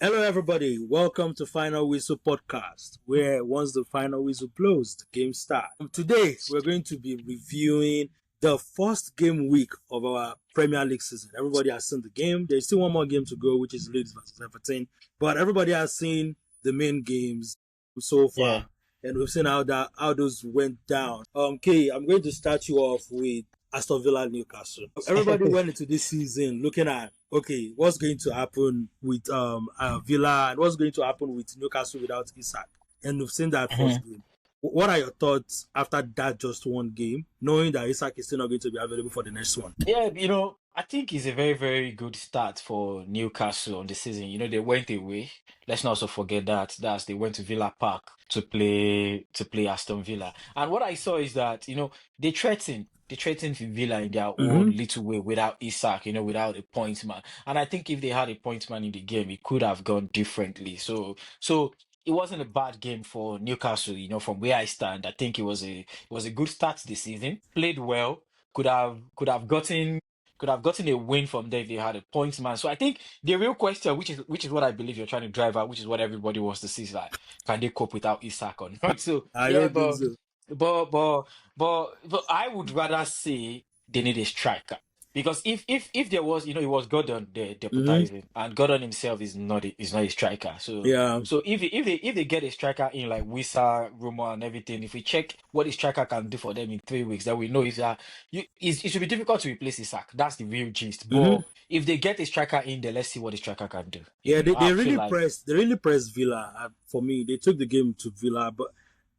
Hello, everybody. Welcome to Final Whistle Podcast, where once the final whistle blows, the game starts. Today, we're going to be reviewing the first game week of our Premier League season. Everybody has seen the game. There's still one more game to go, which is Leeds versus Everton. But everybody has seen the main games so far. Yeah. And we've seen how those went down. Kay, I'm going to start you off with Aston Villa Newcastle. Everybody went into this season looking at, okay, what's going to happen with Villa and what's going to happen with Newcastle without Isak? And we've seen that first game. What are your thoughts after that just one game, knowing that Isak is still not going to be available for the next one? Yeah, I think it's a very, very good start for Newcastle on the season. They went away. Let's not also forget that they went to Villa Park to play Aston Villa. And what I saw is that, they threatened Villa in their own little way without Isak, without a point man. And I think if they had a point man in the game, it could have gone differently. So it wasn't a bad game for Newcastle, from where I stand. I think it was a good start to the season. Played well, could have gotten a win from there if they had a points man. So I think the real question, which is what I believe you're trying to drive at, which is what everybody wants to see, is like, can they cope without Isak or not? So I yeah, don't think so. but I would rather say they need a striker. Because if there was, it was Gordon there deputizing, and Gordon himself is not a striker. So Yeah. so if they get a striker in like Wissa, Roma, and everything, if we check what the striker can do for them in 3 weeks, then we know is that it should be difficult to replace Isak. That's the real gist. But if they get a striker in there, let's see what the striker can do. Yeah, they I feel really like pressed Villa. For me, they took the game to Villa,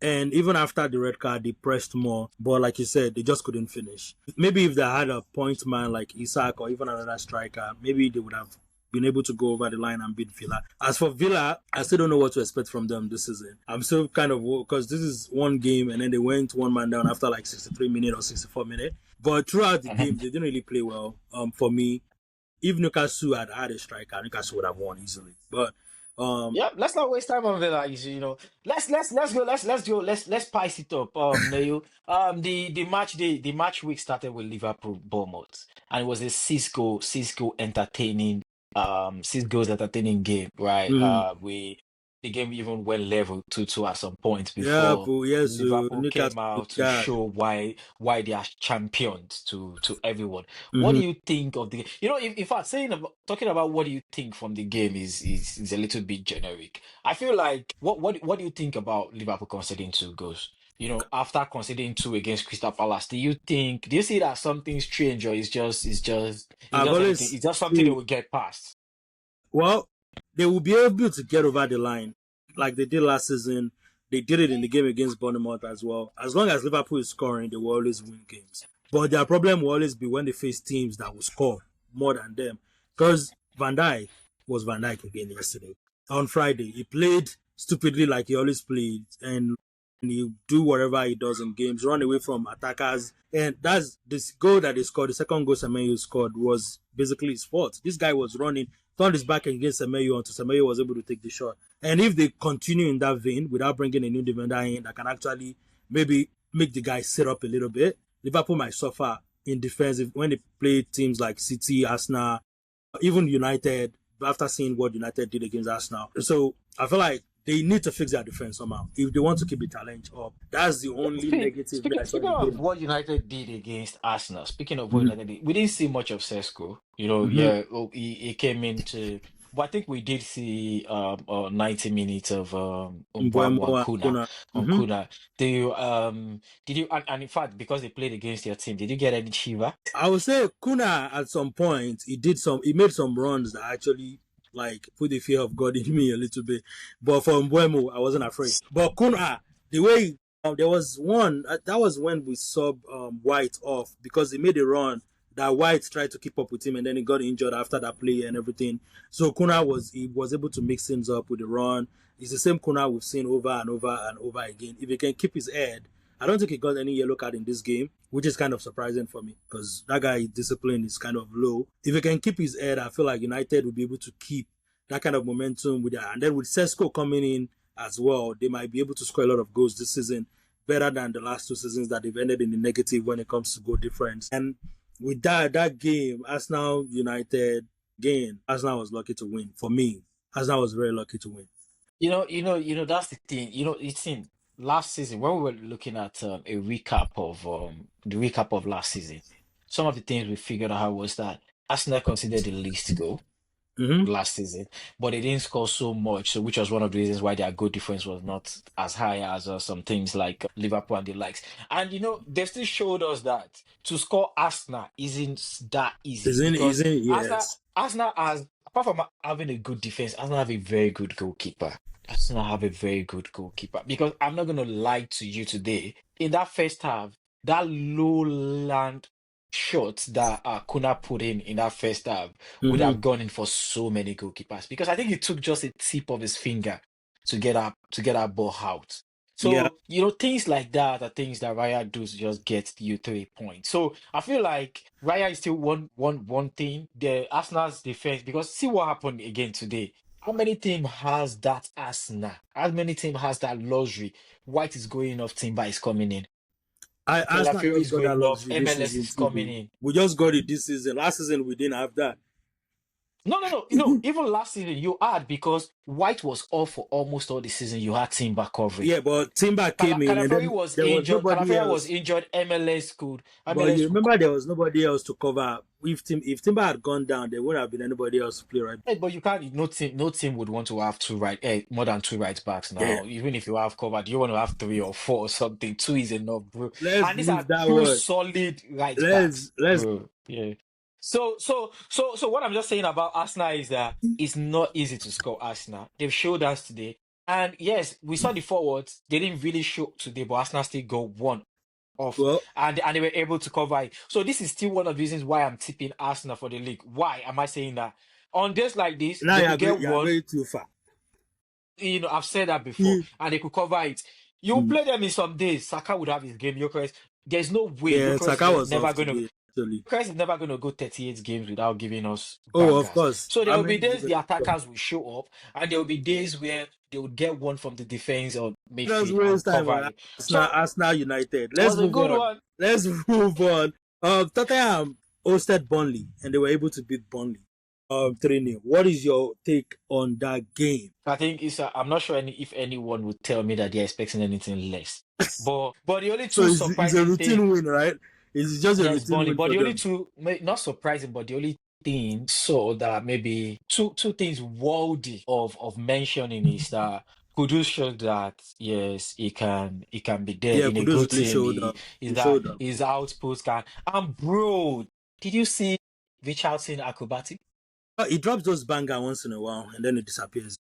and even after the red card, they pressed more. But like you said, they just couldn't finish. Maybe if they had a point man like Isak or even another striker, maybe they would have been able to go over the line and beat Villa. As for Villa, I still don't know what to expect from them this season. I'm still kind of, because this is one game and then they went one man down after like 63 minutes or 64 minutes. But throughout the game, they didn't really play well. For me, if Newcastle had a striker, Newcastle would have won easily. But yeah, let's not waste time on Villa. Let's spice it up. Neil. The match week started with Liverpool Bournemouth, and it was a six goal entertaining 6 goals entertaining game, right? The game even went level 2-2 at some point before Liverpool came out to show why they are champions to everyone. What do you think of the? In fact, talking about what do you think from the game is a little bit generic. I feel like what do you think about Liverpool conceding 2 goals? After conceding 2 against Crystal Palace, do you see that something strange, or it's just something they will get past? Well, they will be able to get over the line like they did last season. They did it in the game against Bournemouth as well. As long as Liverpool is scoring, they will always win games. But their problem will always be when they face teams that will score more than them. Because Van Dijk was Van Dijk again yesterday. On Friday, he played stupidly like he always played, and he do whatever he does in games, run away from attackers. And that's this goal that they scored. The second goal Semenyo scored was basically his fault. This guy was running, turned his back against Semenyo until Semenyo was able to take the shot. And if they continue in that vein without bringing a new defender in that can actually maybe make the guy sit up a little bit, Liverpool might suffer in defense when they play teams like City, Arsenal, even United, after seeing what United did against Arsenal. So I feel like they need to fix their defense somehow if they want to keep the challenge up. That's the only negative. Speaking of what United did against Arsenal, speaking of what United did, we didn't see much of Sesko. He came into. But I think we did see 90 minutes of Mbeumo and Kuna. Did you and in fact, because they played against your team, did you get any chiva? I would say Kuna at some point he made some runs that actually like put the fear of God in me a little bit. But for Mbeumo, I wasn't afraid. But Kuna, the way there was one that was when we subbed White off because he made a run that White tried to keep up with him and then he got injured after that play and everything. So Kuna was able to mix things up with the run. It's the same Kuna we've seen over and over and over again. If he can keep his head, I don't think he got any yellow card in this game, which is kind of surprising for me because that guy's discipline is kind of low. If he can keep his head, I feel like United will be able to keep that kind of momentum with that. And then with Sesko coming in as well, they might be able to score a lot of goals this season, better than the last 2 seasons that they've ended in the negative when it comes to goal difference. And with that game, Arsenal United game, Arsenal was lucky to win for me. Arsenal was very lucky to win. That's the thing. It's in last season when we were looking at a recap of the recap of last season. Some of the things we figured out was that Arsenal considered the least goal Hmm. last season, but they didn't score so much, so which was one of the reasons why their goal difference was not as high as some things like Liverpool and the likes. And they still showed us that to score Arsenal isn't that easy because Isn't Arsenal yes. Arsenal has, apart from having a good defense, Arsenal have a very good goalkeeper. Arsenal have a very good goalkeeper because I'm not gonna lie to you today. In that first half, that lowland shot that Kuna put in that first half would Hmm. have gone in for so many goalkeepers because I think it took just a tip of his finger to get that ball out. Yeah, So, things like that are things that Raya does to just get you 3 points. So I feel like Raya is still one thing. The Arsenal's defense, because see what happened again today. How many team has that Arsenal? How many team has that luxury? White is going off, Timber is coming in. Arsenal Fury just is got that going off, luxury this MLS season is too, coming though. in. We just got it this season. Last season we didn't have that. No, no, no, no. Even last season, you had because White was off for almost all the season. You had Timber covering. Yeah, but Timber came in, and Calafari then was there was injured. nobody Calafari was else. injured. But you MLS could. remember there was nobody else to cover. If Timber had gone down, there wouldn't have been anybody else to play right. But you can't. No team would want to have more than two right backs Yeah, now. Even if you have covered, you want to have three or four or something. Two is enough, bro. let's And these leave are that two word. solid right backs, Let's. bro. Yeah. So what I'm just saying about Arsenal is that it's not easy to score Arsenal. They've showed us today. And yes, we saw the forwards. They didn't really show today, but Arsenal still go one off, Well, and they were able to cover it. So this is still one of the reasons why I'm tipping Arsenal for the league. Why am I saying that? On days like this, now they could get you are one. going too far. I've said that before, Mm. and they could cover it. You play them in some days. Saka would have his game. There's no way. Yeah, Saka was off today actually. Gyökeres is never gonna go 38 games without giving us Oh, of bangers. course. So there How will be many is he days going the to score? attackers will show up, and there will be days where they would get one from the defense or Let's midfield and waste time cover on it. So Arsenal United. it Let's was a move good on. one. Let's move on. Tottenham hosted Burnley and they were able to beat Burnley 3-0. What is your take on that game? I think I'm not sure if anyone would tell me that they're expecting anything less. But the only So two it's a surprising thing, routine win, right? It's just a yes, routine Bonnie. win But for the only them. two, not surprising, but the only thing so that maybe two things worthy of mentioning is that Kudus showed that yes, he can be there Yeah, in a Kudus good really team. showed He up. is He that showed up. his output can. And bro, did you see Richardson acrobatic? He drops those banger once in a while and then it disappears.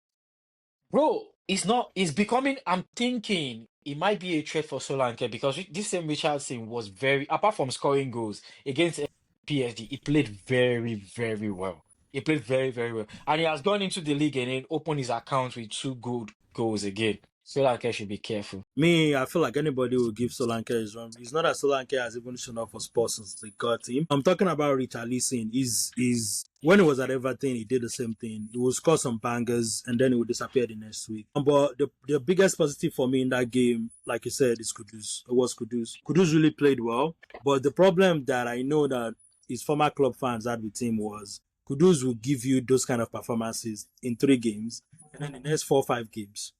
Bro, it's not. It's becoming. I'm thinking it might be a threat for Solanke because this same Richardson was very. Apart from scoring goals against PSG, he played very, very well. He played very, very well, and he has gone into the league and then opened his account with two good goals again. Solanke should be careful. Me, I feel like anybody will give Solanke his run. It's not that Solanke has even shown up for Spurs since they got him. I'm talking about Richarlison. Is when he was at Everton, he did the same thing. He would score some bangers and then he would disappear the next week. But the biggest positive for me in that game, like you said, is Kudus. It was Kudus. Kudus really played well. But the problem that I know that his former club fans had with him was Kudus will give you those kind of performances in 3 games, and then the next 4 or 5 games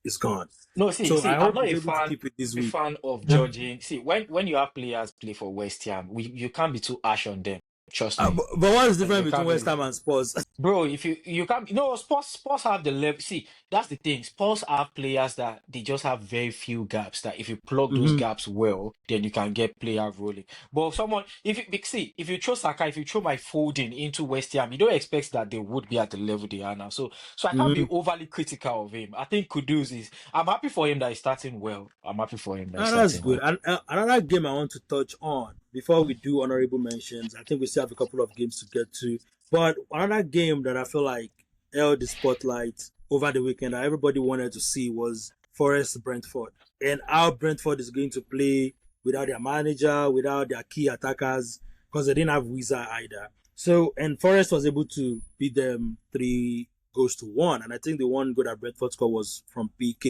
is gone. No, So I I'm hope not he's a able to fan keep it this a week. fan of judging. See, when you have players play for West Ham, you can't be too harsh on them. Trust me. But what is the difference You between can't West be. Ham and Spurs? Bro, if you can't, Spurs have the level. See, that's the thing. Spurs have players that they just have very few gaps. That if you plug those Hmm. gaps well, then you can get player rolling. But if you throw Saka, if you throw my Foden into West Ham, you don't expect that they would be at the level they are now. So I can't be Hmm. overly critical of him. I think Kudus is. I'm happy for him that he's starting well. I'm happy for him that he's Ah, that's starting good. well. And another game I want to touch on before we do honorable mentions. I think we still have a couple of games to get to. But another game that I feel like held the spotlight over the weekend that everybody wanted to see was Forest Brentford. And how Brentford is going to play without their manager, without their key attackers, because they didn't have Wisa either. So, and Forest was able to beat them 3 goals to 1. And I think the one goal that Brentford scored was from PK.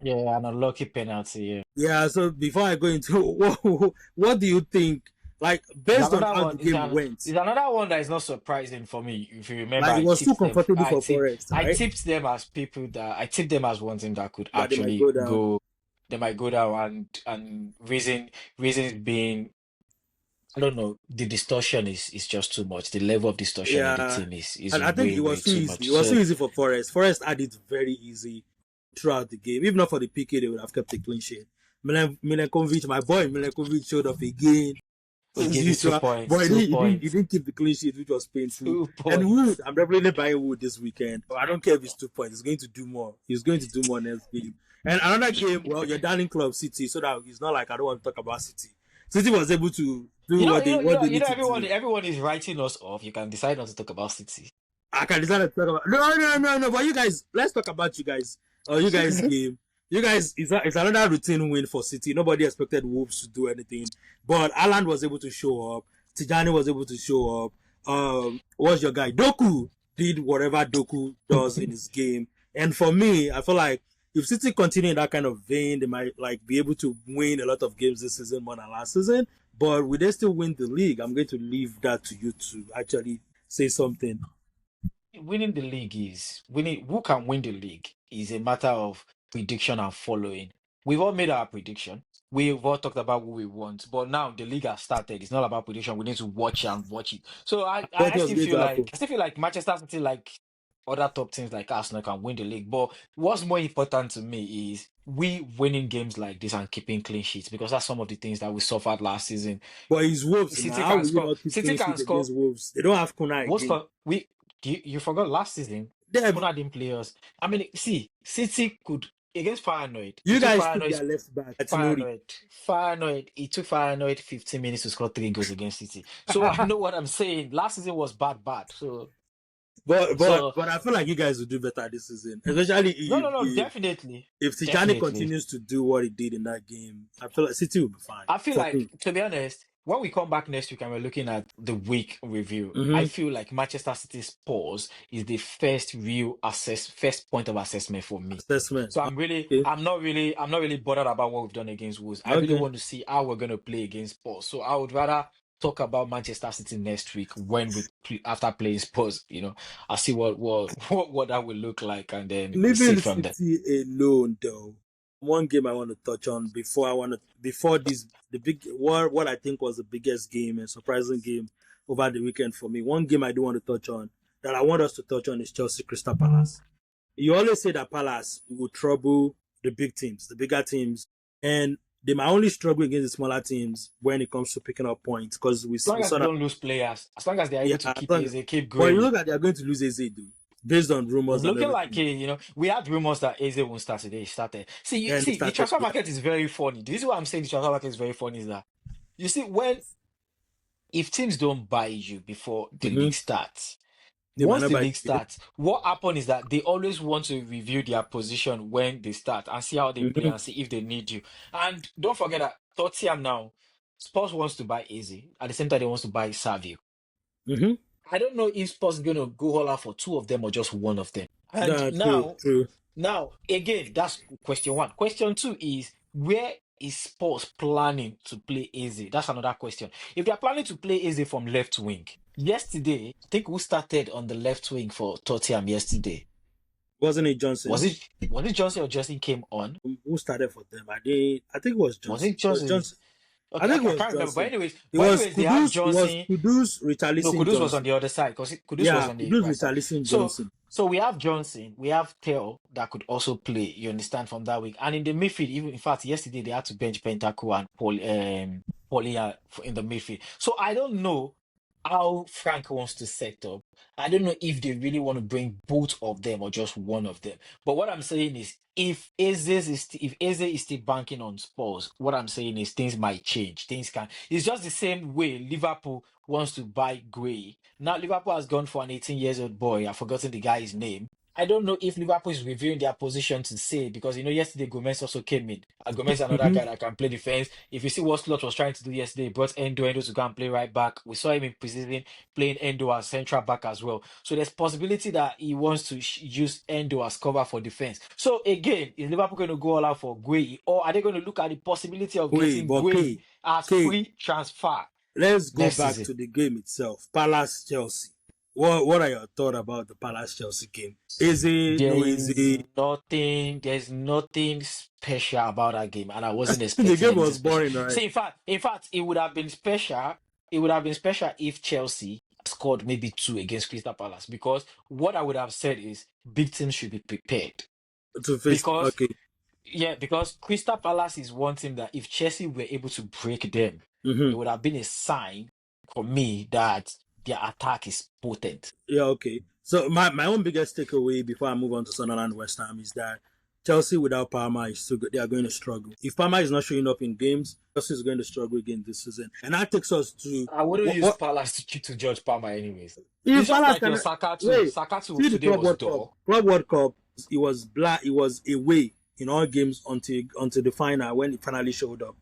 Yeah, an unlucky penalty. Yeah. Yeah, so before I go into what do you think Like It's based on another how one. the game went, It's another one that is not surprising for me. If you remember, like it I was too tipped them. comfortable for Forest, I right? tipped them as people that I tipped them as one team that could That they might go actually down. go. They might go down, and reasons being, I don't know. The distortion is just too much. The level of distortion in the Yeah, team is and I think way it was too too easy. much. It was too So easy for Forest. Forest had it very easy throughout the game. If not for the PK, they would have kept a clean sheet. Milenkovic, my boy Milenkovic showed up again as again, the two usual. points, But two he points, didn't keep the clean sheet, which was painful. 2 points. And Wood, I'm definitely buying Wood this weekend. I don't care if it's 2 points. He's going to do more. He's going to do more next game. And another game, well, your darling club City, so that it's not like I don't want to talk about City. City was able to do what they need to do. Everyone is writing us off. You can decide not to talk about City. I can decide to talk about no. But you guys, let's talk about you guys. You guys game. You guys, it's another routine win for City. Nobody expected Wolves to do anything, but Alan was able to show up. Tijani was able to show up. What's your guy? Doku did whatever Doku does in his game, and for me, I feel like if City continue in that kind of vein, they might like be able to win a lot of games this season more than last season. But will they still win the league? I'm going to leave that to you to actually say something. Winning the league is winning. Who can win the league is a matter of prediction and following. We've all made our prediction. We've all talked about what we want, but now the league has started. It's not about prediction. We need to watch and watch it. So What was going to happen? I still feel like Manchester City, like other top teams like Arsenal, can win the league. But what's more important to me is we winning games like this and keeping clean sheets, because that's some of the things that we suffered last season. But it's Wolves now. City How can will you score. not keep City clean can sheet score. against Wolves? They don't have Kuna What's again. for we you forgot last season? Them, Kuna didn't play us. I mean, see, City could against Feyenoord. you guys took their left back, Atinori. Feyenoord. It took Feyenoord 15 minutes to score 3 goals against City. So I know what I'm saying. Last season was bad. So But I feel like you guys will do better this season, especially no, definitely, if Tijani definitely. continues to do what he did in that game. I feel like City will be fine. I feel For like, me. to be honest, when we come back next week and we're looking at the week review, I Mm-hmm. feel like Manchester City's pause is the first first point of assessment for me. Assessment. So Okay. I'm not really bothered about what we've done against Wolves. I really Okay. want to see how we're going to play against Spurs. So I would rather talk about Manchester City next week when after playing Spurs. I'll see what that will look like, and then we see Leaving from there. City alone, though. One game I want to touch on before this the big what I think was the biggest game and surprising game over the weekend for me. One game I do want to touch on that I want us to touch on is Chelsea Crystal Palace. You always say that Palace will trouble the big teams, the bigger teams, and they might only struggle against the smaller teams when it comes to picking up points because we As long as saw they that. don't lose players, as long as they are Yeah, able to keep Eze, keep but you Gray. look at they are going to lose Eze though, based on It's rumors and looking like everything. we had rumors that Eze won't start today. He started. And they The started, transfer yeah. market is very funny. This is what I'm saying. The transfer market is very funny. Is that you see if teams don't buy you before the Mm-hmm. league starts, They might once not the buy league starts, what happens is that they always want to review their position when they start and see how they play Mm-hmm. and see if they need you. And don't forget that Tottenham now, Spurs wants to buy Eze. At the same time, they wants to buy Savio. Mm-hmm. I don't know if Spurs is going to go all out for two of them or just one of them. And Yeah, true. now again, that's question one. Question two is, where is Spurs planning to play Eze? That's another question. If they are planning to play Eze from left wing, yesterday, I think who started on the left wing for Tottenham yesterday? Wasn't it Johnson? Was it Johnson or Justin came on? Who started for them? I think it was Was Johnson. it It was Johnson? Johnson. I Okay, think it I was can't remember. Johnson. But anyways, they have It was Johnson. Kudus, No, Richarlison, Kudus was on Johnson. the other side because Kudus was Yeah, on the Kudus, right side. Richarlison, So, Johnson. so we have Johnson, we have Theo that could also play. You understand from that week, and in the midfield, even in fact, yesterday they had to bench Pentaku and Paulia in the midfield. So I don't know how Frank wants to set up. I don't know if they really want to bring both of them or just one of them. But what I'm saying is, if Eze is still banking on Spurs, what I'm saying is things might change. Things can. It's just the same way Liverpool wants to buy Gray. Now Liverpool has gone for an 18 years old boy. I've forgotten the guy's name. I don't know if Liverpool is reviewing their position to say, because yesterday Gomez also came in. And Gomez is another Mm-hmm. guy that can play defense. If you see what Slot was trying to do yesterday, he brought Endo to go and play right back. We saw him in preseason playing Endo as central back as well. So there's possibility that he wants to use Endo as cover for defense. So again, is Liverpool going to go all out for Gueye, or are they going to look at the possibility of Wait, getting but Gueye as K, free transfer? let's go next back season. to the game itself. Palace Chelsea. What are your thoughts about the Palace Chelsea game? Easy, There no is easy. there's nothing special about that game, and I wasn't The expecting game anything was special. boring, right? See, in fact, it would have been special. It would have been special if Chelsea scored maybe two against Crystal Palace, because what I would have said is big teams should be prepared. To face, Because okay. yeah, because Crystal Palace is one team that if Chelsea were able to break them, Mm-hmm. it would have been a sign for me that their attack is potent. Yeah, okay. So my own biggest takeaway before I move on to Sunderland West Ham is that Chelsea without Palmer is still good. They are going to struggle. If Palmer is not showing up in games, Chelsea is going to struggle again this season. And that takes us to I wouldn't use what Palace to judge Palmer anyways. if It's just Palace like your can Saka too. wait. Saka too See the today Club was World Cup. dull. Club World Cup. It was black. It was away in all games until the final when it finally showed up.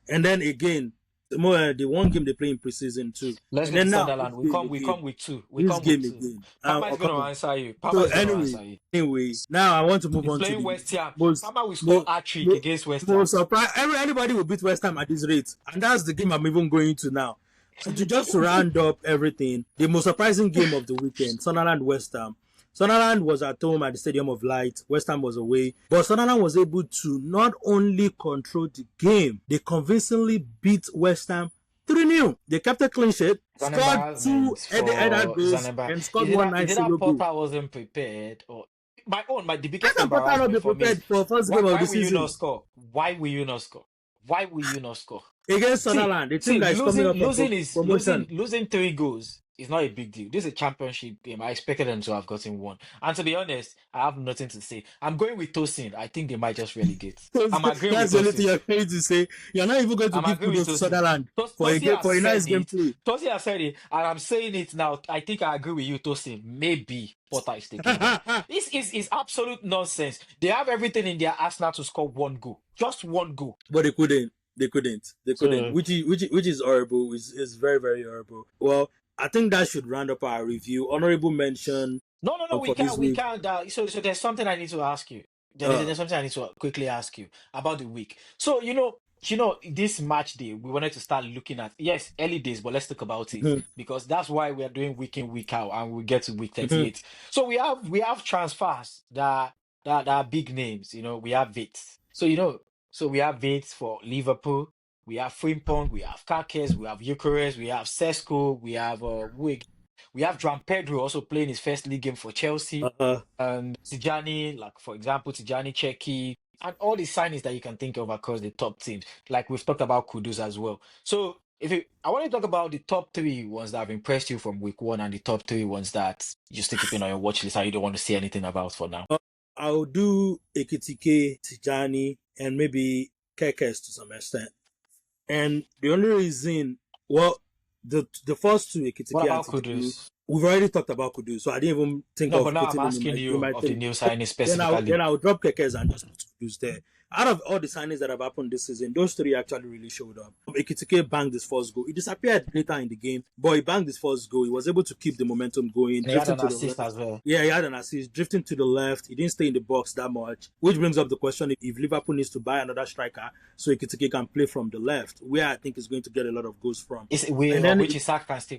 And then again, the one game they play in preseason too. Let's And go to then now Sunderland. this We game come we again. come with two. We This come with game two. again. Palmer is I'll come gonna on. answer you. So Palmer is gonna answer you. anyway, now I want to move He's on to playing the West Ham. most Palmer will score most, a trick most, against West Ham. most surprise. Anybody will beat West Ham at this rate, and that's the game I'm even going to now. So just to round up everything, the most surprising game of the weekend, Sunderland West Ham. Sunderland was at home at the Stadium of Light. West Ham was away. But Sunderland was able to not only control the game, they convincingly beat West Ham 3-0. They kept a clean sheet, scored two header goals, Zaneba. and scored one Is nice it that solo goal. Potter wasn't prepared, or the How biggest can Potter not be embarrassment for me is prepared for first game of why the will you not season score? Why will you not score? Why will you not score? against See, Sunderland, the team that is coming losing up for promotion? losing 3 goals is not a big deal. This is a championship game. I expected them to have gotten one. And to be honest, I have nothing to say. I'm going with Tosin. I think they might just relegate. I'm agreeing with That's the only thing Tosin. you're going to say. You're not even going to I'm give agreeing with kudos to Tosin. Sunderland for a Tosin game, has for a nice said game it. play. Tosin has said it, and I'm saying it now. I think I agree with you, Tosin. Maybe Potter is taking one. This is absolute nonsense. They have everything in their arsenal to score one goal. Just one goal. But they couldn't. They couldn't. They couldn't. So Which is horrible. Is very very horrible. Well, I think that should round up our review. Honorable mention no, we for this can't, we week. can't. So there's something I need to ask you. Uh, There's something I need to quickly ask you about the week. So this match day, we wanted to start looking at, yes, early days, but let's talk about it, mhm, because that's why we are doing week in, week out, and we get to week mhm, 38. So we have transfers that are big names. We have Vitz. So we have Vitz for Liverpool. We have Frimpong, we have Kakes, we have Eucharist, we have Sesko, we have Wig. We have João Pedro also playing his first league game for Chelsea, uh, and Tijani, like for example, Tijani Cheki, and all the signings that you can think of across the top teams. Like we've talked about Kudus as well. So I want to talk about the top three ones that have impressed you from week one, and the top three ones that you're still keeping on your watch list and you don't want to see anything about for now. I'll do Ekitike, Tijani, and maybe Kekes to some extent. And the only reason, well, the first two, Ekitike What and about Tijani, Kudus? we've already talked about Kudu, so I didn't even think No, but of now I'm putting him asking in you my of the thing. new signing Then specifically. I'll drop Kekes and just put Kudus there. Out of all the signings that have happened this season, those three actually really showed up. Ekitike banged his first goal. He disappeared later in the game, but he banged his first goal. He was able to keep the momentum going, And he had drifting an to the assist left. as well. Yeah, he had an assist, drifting to the left. He didn't stay in the box that much, which brings up the question if Liverpool needs to buy another striker so Ekitike can play from the left, where I think is going to get a lot of goals from. And then Which Isaac can still.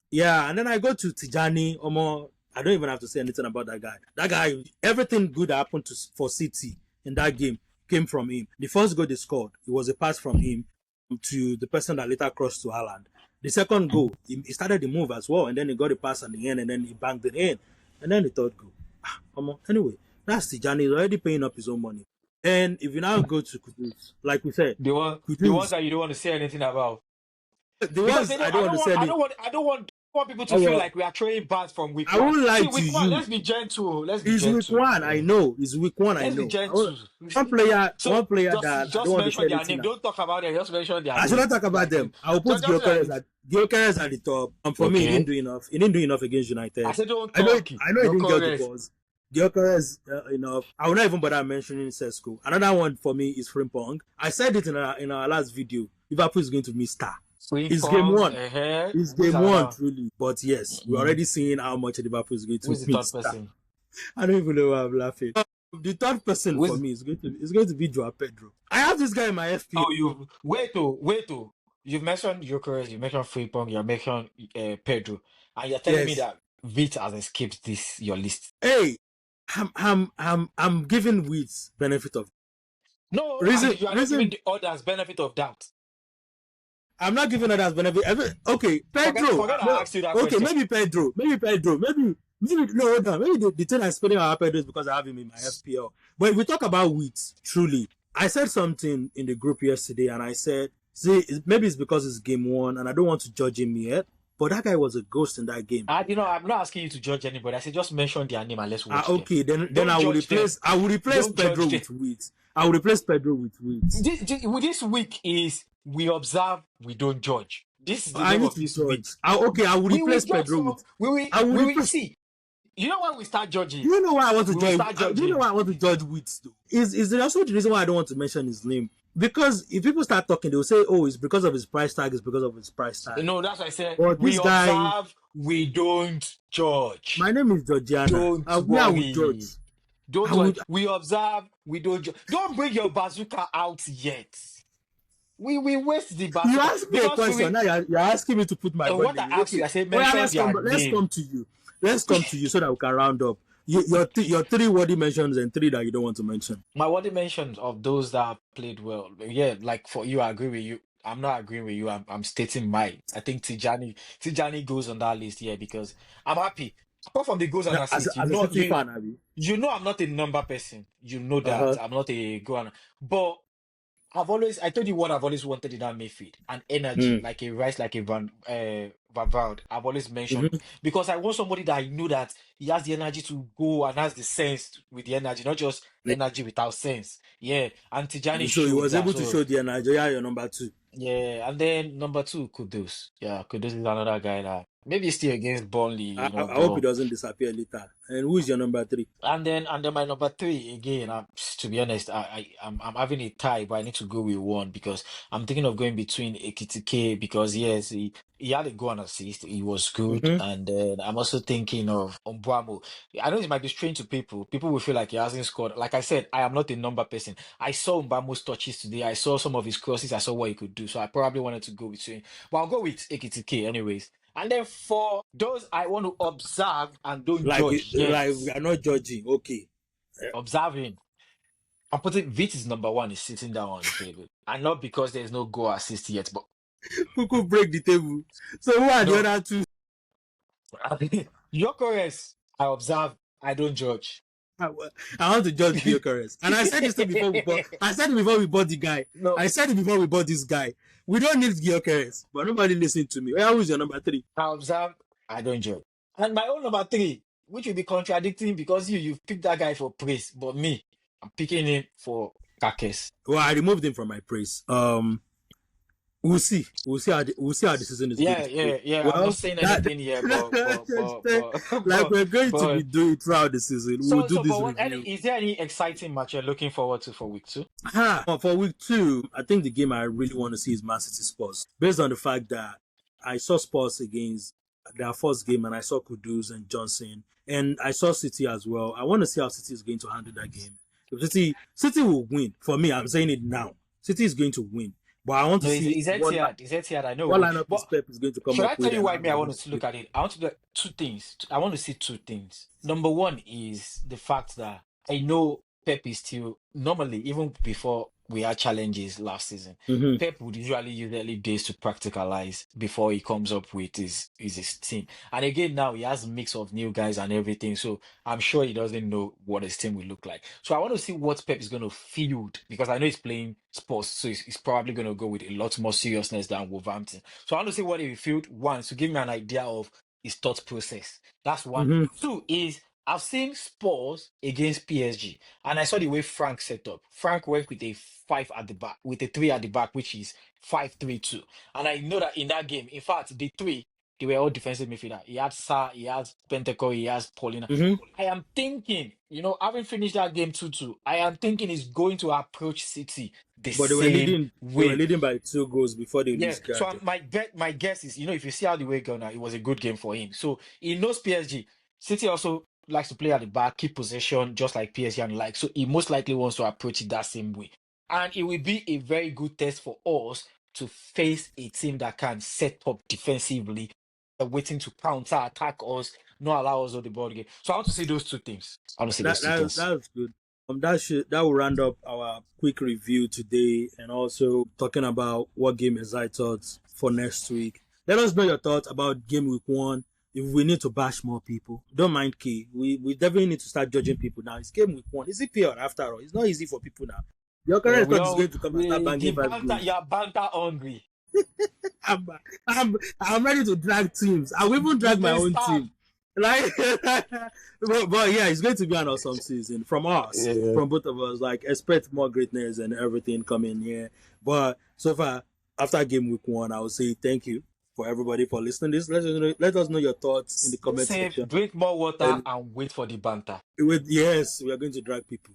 yeah, and then I go to Tijani Omo. I don't even have to say anything about that guy. That guy, everything good that happened for City in that game came from him. The first goal they scored, it was a pass from him to the person that later crossed to Haaland. The second goal, he started the move as well, and then he got a pass at the end, and then he banged it in. And then the third goal. Anyway, that's Tijani. He's already paying up his own money. And if you now go to Kudus, like we said, The ones Kudus, that you don't want to say anything about. the Because ones I don't understand. I don't want people to feel like we are throwing bats from week I one. won't lie See, to week one, you. let's be gentle. Let's be It's week gentle. one, I know. It's week one, I Let's be know. gentle. One player So that I just don't want to say mention their anything. name. Don't talk about them. Just mention their I name. should not talk about them. I will put Just like Gyökeres at the top. And for me, he Okay. didn't do enough. He didn't do enough against United. I said don't I know. talk. I know he didn't get the Gyökeres. balls. Gyökeres enough. I will not even bother mentioning Sesko. Another one for me is Frimpong. I said it in our last video. Liverpool is going to miss Star. It's game one. It's game one, truly. But yes, we're already seeing how much Liverpool is going to Who's the miss third Star. person? I don't even know why I'm laughing. The third person Who's- for me is going to be João Pedro. I have this guy in my FP. Oh, you wait. you've mentioned Jokeres, you mentioned Frimpong, you mentioned Pedro, and you're telling me Yes. that Vit has escaped this your list. Hey, I'm giving Weeds benefit of No, and reason. you are not giving Reason the others benefit of doubt. I'm not giving others benefit. Okay, Pedro. Forget I asked you that Okay, question. maybe Pedro. Maybe Pedro. Maybe no. Hold on. Maybe the thing I'm spending on Pedro is because I have him in my FPL. But if we talk about Weeds, truly, I said something in the group yesterday, and I said, see, maybe it's because it's game one, and I don't want to judge him yet. But that guy was a ghost in that game. I'm not asking you to judge anybody. I said just mention their name and let's watch them. Okay, then Don't judge them. I will replace Don't Pedro judge them. with Weeds. I will replace Pedro with Weeds. This week is we observe, we don't judge. This is the I name need of to this week. judge. Okay, I will We will replace judge Pedro some. with. I will We will replace. see. You know when we start Do judging? you know why I want to We will judge? start Do you know judging. why I want to judge Weeds? Though? Is also the reason why I don't want to mention his name, because if people start talking, they'll say, "Oh, it's because of his price tag. It's because of his price tag." No, that's why I said But we this guy, observe, we don't judge. my name is Georgiana. Don't I would judge. worry. Don't I worry. would. We observe, we don't judge. Don't bring your bazooka out yet. We waste the You bazooka asked me a because question. Now you're asking me to put my body what I name. asked Okay. you, I said Oh yeah, mention their let's name. come to you. Let's come to you so that we can round up. Your three wordy mentions and three that you don't want to mention. My what you mentioned of those that played well, yeah, like for you, I agree with you. I'm not agreeing with you. I'm stating mine. I think Tijani goes on that list here because I'm happy. Apart from the goals and Now, assists, as a City fan, Abby. you know I'm not a number person. You know Uh that huh. I'm not a goal. But I told you what I've always wanted in that midfield and energy, Mm. like a Rice, like a Van Vaart. I've always mentioned Mm-hmm. because I want somebody that I know that he has the energy to go and has the sense with the energy, not just energy without sense. Yeah, and Tijani So he showed was that. able to So show the Nigeria your number two. yeah, and then number two, Kudus. Yeah, Kudus is another guy that maybe still against Burnley, I hope he but doesn't disappear later. And who is your number three? and then my number three again. To be honest, I'm having a tie, but I need to go with one because I'm thinking of going between Ekitike because yes, he had a goal and assist. He was good, Mm-hmm. and then I'm also thinking of Mbwamo. I know it might be strange to people. People will feel like he hasn't scored. Like I said, I am not a number person. I saw Mbwamo's touches today. I saw some of his crosses. I saw what he could do. So I probably wanted to go between, but I'll go with Ekitike anyways. And then for those I want to observe and don't judge yet, Like we are not judging. Okay. observing. I'm putting Vit is number one, is sitting down on the table. And not because there's no goal assist yet, but Who could break the table? So who are the no. other two? Gyökeres, I observe, I don't judge. I want to judge Gyökeres. And I said this thing before we bought. I said it before we bought the guy. No, I said it before we bought this guy. We don't need Gyökeres, but nobody listened to me. Who is your number three? I observe, I don't judge. And my own number three, which will be contradicting because you've picked that guy for praise, but me, I'm picking him for Kakes. Well, I removed him from my praise. We'll see. We'll see how the season is going Yeah, to go. yeah. I'm Well, not saying anything here, like we're going to be but doing throughout the season. We'll do this review. is there any exciting match you're looking forward to for week two? For week two, I think the game I really want to see is Man City Spurs. Based on the fact that I saw Spurs against their first game and I saw Kudus and Johnson and I saw City as well. I want to see how City is going to handle that game. If City will win. For me, I'm saying it now. City is going to win. But I want to No, see it's Etihad. It's Etihad. I what know. lineup But is Pep is going to come should up I tell with you and why how me I they're want going to to play. look at it? I want to do two things. I want to see two things. Number one is the fact that I know Pep is still normally, even before we had challenges last season, Mm-hmm. Pep would usually use early days to practicalize before he comes up with his team. And again, now he has a mix of new guys and everything. So I'm sure he doesn't know what his team will look like. So I want to see what Pep is going to field because I know he's playing sports, so he's probably going to go with a lot more seriousness than Wolverhampton. So I want to see what he will field. One, to give me an idea of his thought process. That's one. Mm-hmm. Two is I've seen Spurs against PSG, and I saw the way Frank set up. Frank went with a five at the back, with a three at the back, which is 5-3-2. And I know that in that game, in fact, the three they were all defensive midfielder. He had Sa, he has Penteco, he has Paulina. Mm-hmm. I am thinking, having finished that game 2-2, I am thinking he's going to approach City the But same they were way. leading by 2 goals before they Yeah, lose so guard. my guess is, if you see how the way go now, it was a good game for him. So he knows PSG. City also likes to play at the back, keep possession, just like PSG and like. So he most likely wants to approach it that same way. And it will be a very good test for us to face a team that can set up defensively, waiting to counter attack us, not allow us on the ball game. So I want to see those two things. I want to see those two things. That's good. That will round up our quick review today, and also talking about what game is I thoughts for next week. Let us know your thoughts about game week 1. If we need to bash more people, don't mind Key. We definitely need to start judging people now. It's game week 1. It's EPL after all. It's not easy for people now. Your Yeah, current thought is going to come and start the banging 5 banter, goals. you're banter hungry. I'm, I'm ready to drag teams. I will even You drag my can own start. team. Like, but yeah, it's going to be an awesome season from us, Yeah. from both of us. Like, expect more greatness and everything coming here. But so far, after game week 1, I would say thank you for everybody for listening. Let us know your thoughts in the Stay comment safe, section. drink more water, And and wait for the banter. yes, we are going to drag people.